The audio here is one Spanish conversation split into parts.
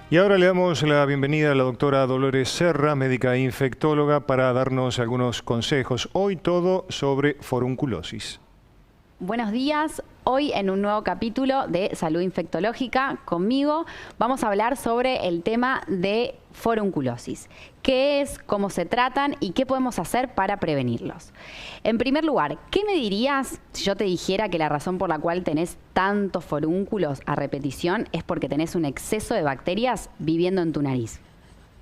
Y ahora le damos la bienvenida a la doctora Dolores Serra, médica infectóloga, para darnos algunos consejos. Hoy todo sobre forunculosis. Buenos días. Hoy en un nuevo capítulo de Salud Infectológica conmigo vamos a hablar sobre el tema de forunculosis. ¿Qué es, cómo se tratan y qué podemos hacer para prevenirlos? En primer lugar, ¿qué me dirías si yo te dijera que la razón por la cual tenés tantos forúnculos a repetición es porque tenés un exceso de bacterias viviendo en tu nariz?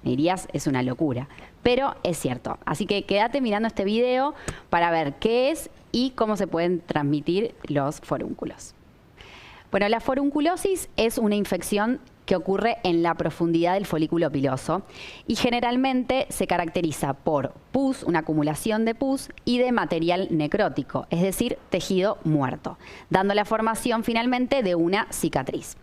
Me dirías, es una locura, pero es cierto. Así que quédate mirando este video para ver qué es y cómo se pueden transmitir los forúnculos. Bueno, la forunculosis es una infección que ocurre en la profundidad del folículo piloso y generalmente se caracteriza por pus, una acumulación de pus y de material necrótico, es decir, tejido muerto, dando la formación finalmente de una cicatriz.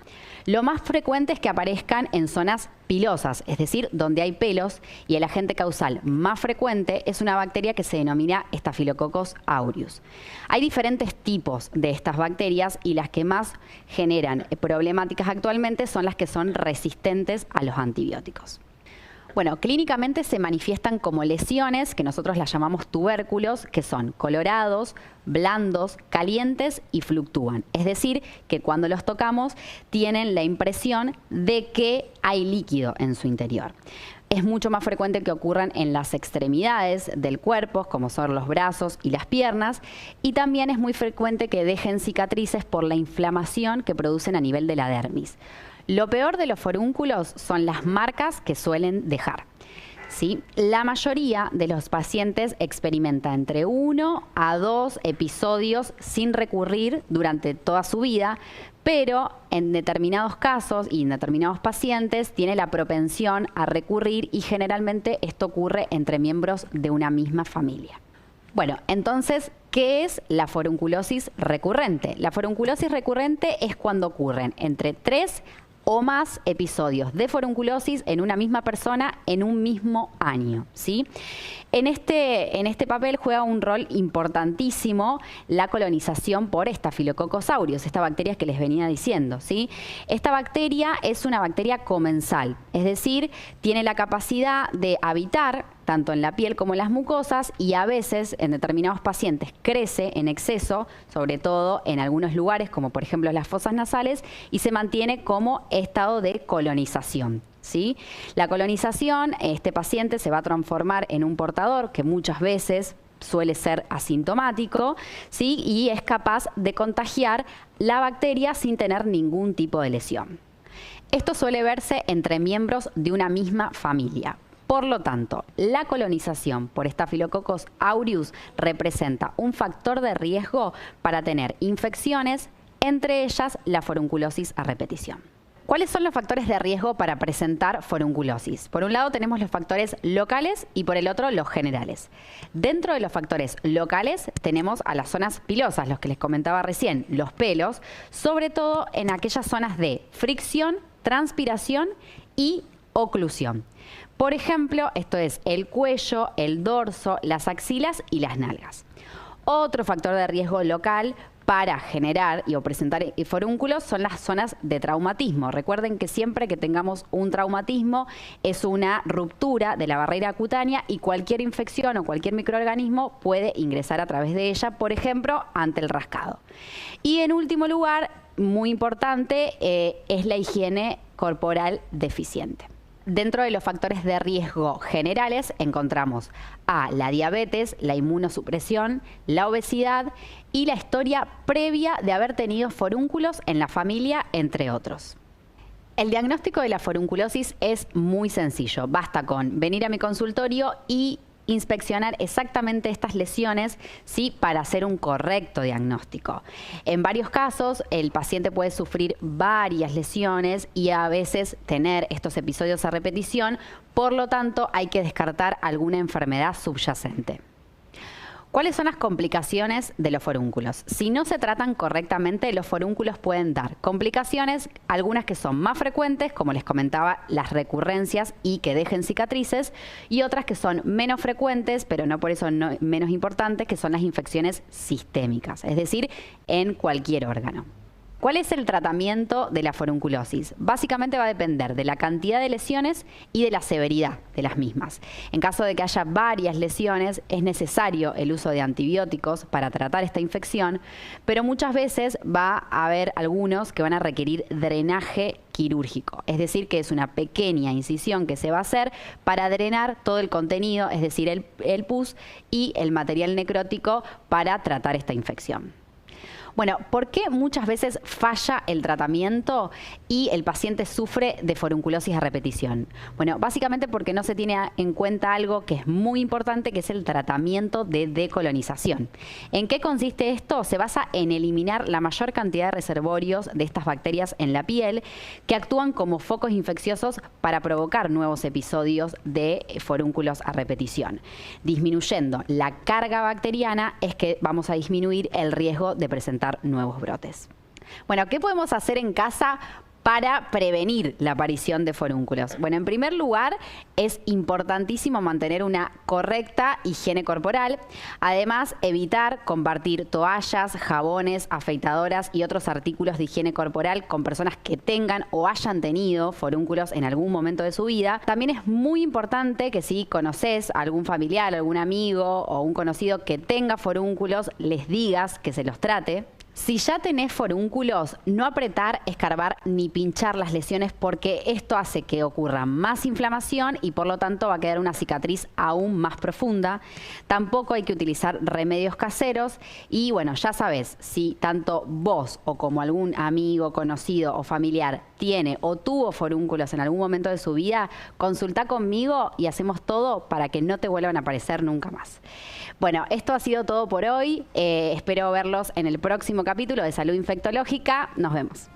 Lo más frecuente es que aparezcan en zonas pilosas, es decir, donde hay pelos, y el agente causal más frecuente es una bacteria que se denomina Staphylococcus aureus. Hay diferentes tipos de estas bacterias y las que más generan problemáticas actualmente son las que son resistentes a los antibióticos. Bueno, clínicamente se manifiestan como lesiones, que nosotros las llamamos tubérculos, que son colorados, blandos, calientes y fluctúan. Es decir, que cuando los tocamos tienen la impresión de que hay líquido en su interior. Es mucho más frecuente que ocurran en las extremidades del cuerpo, como son los brazos y las piernas, y también es muy frecuente que dejen cicatrices por la inflamación que producen a nivel de la dermis. Lo peor de los forúnculos son las marcas que suelen dejar, ¿sí? La mayoría de los pacientes experimenta entre 1 a 2 episodios sin recurrir durante toda su vida, pero en determinados casos y en determinados pacientes tiene la propensión a recurrir y generalmente esto ocurre entre miembros de una misma familia. Bueno, entonces, ¿qué es la forunculosis recurrente? La forunculosis recurrente es cuando ocurren entre 3 o más episodios de forunculosis en una misma persona en un mismo año, ¿sí? En este papel juega un rol importantísimo la colonización por Staphylococcus aureus, esta bacteria que les venía diciendo, ¿sí? Esta bacteria es una bacteria comensal, es decir, tiene la capacidad de habitar tanto en la piel como en las mucosas y a veces en determinados pacientes crece en exceso, sobre todo en algunos lugares como por ejemplo las fosas nasales, y se mantiene como estado de colonización, ¿sí? La colonización, este paciente se va a transformar en un portador que muchas veces suele ser asintomático, ¿sí? Y es capaz de contagiar la bacteria sin tener ningún tipo de lesión. Esto suele verse entre miembros de una misma familia. Por lo tanto, la colonización por Staphylococcus aureus representa un factor de riesgo para tener infecciones, entre ellas la forunculosis a repetición. ¿Cuáles son los factores de riesgo para presentar forunculosis? Por un lado tenemos los factores locales y por el otro los generales. Dentro de los factores locales tenemos a las zonas pilosas, los que les comentaba recién, los pelos, sobre todo en aquellas zonas de fricción, transpiración y oclusión. Por ejemplo, esto es el cuello, el dorso, las axilas y las nalgas. Otro factor de riesgo local para generar o presentar forúnculos son las zonas de traumatismo. Recuerden que siempre que tengamos un traumatismo es una ruptura de la barrera cutánea y cualquier infección o cualquier microorganismo puede ingresar a través de ella, por ejemplo, ante el rascado. Y en último lugar, muy importante, es la higiene corporal deficiente. Dentro de los factores de riesgo generales encontramos a la diabetes, la inmunosupresión, la obesidad y la historia previa de haber tenido forúnculos en la familia, entre otros. El diagnóstico de la forunculosis es muy sencillo. Basta con venir a mi consultorio y inspeccionar exactamente estas lesiones, ¿sí?, para hacer un correcto diagnóstico. En varios casos, el paciente puede sufrir varias lesiones y a veces tener estos episodios a repetición, por lo tanto, hay que descartar alguna enfermedad subyacente. ¿Cuáles son las complicaciones de los forúnculos? Si no se tratan correctamente, los forúnculos pueden dar complicaciones, algunas que son más frecuentes, como les comentaba, las recurrencias y que dejen cicatrices, y otras que son menos frecuentes, pero no por eso menos importantes, que son las infecciones sistémicas, es decir, en cualquier órgano. ¿Cuál es el tratamiento de la forunculosis? Básicamente va a depender de la cantidad de lesiones y de la severidad de las mismas. En caso de que haya varias lesiones, es necesario el uso de antibióticos para tratar esta infección, pero muchas veces va a haber algunos que van a requerir drenaje quirúrgico, es decir, que es una pequeña incisión que se va a hacer para drenar todo el contenido, es decir, el pus y el material necrótico para tratar esta infección. Bueno, ¿por qué muchas veces falla el tratamiento y el paciente sufre de forunculosis a repetición? Bueno, básicamente porque no se tiene en cuenta algo que es muy importante, que es el tratamiento de decolonización. ¿En qué consiste esto? Se basa en eliminar la mayor cantidad de reservorios de estas bacterias en la piel que actúan como focos infecciosos para provocar nuevos episodios de forúnculos a repetición. Disminuyendo la carga bacteriana es que vamos a disminuir el riesgo de presentar nuevos brotes. Bueno, ¿qué podemos hacer en casa para prevenir la aparición de forúnculos? Bueno, en primer lugar, es importantísimo mantener una correcta higiene corporal. Además, evitar compartir toallas, jabones, afeitadoras y otros artículos de higiene corporal con personas que tengan o hayan tenido forúnculos en algún momento de su vida. También es muy importante que si conoces a algún familiar, algún amigo o un conocido que tenga forúnculos, les digas que se los trate. Si ya tenés forúnculos, no apretar, escarbar ni pinchar las lesiones porque esto hace que ocurra más inflamación y por lo tanto va a quedar una cicatriz aún más profunda. Tampoco hay que utilizar remedios caseros y bueno, ya sabes, si tanto vos o como algún amigo, conocido o familiar tiene o tuvo forúnculos en algún momento de su vida, consultá conmigo y hacemos todo para que no te vuelvan a aparecer nunca más. Bueno, esto ha sido todo por hoy. Espero verlos en el próximo capítulo de Salud Infectológica. Nos vemos.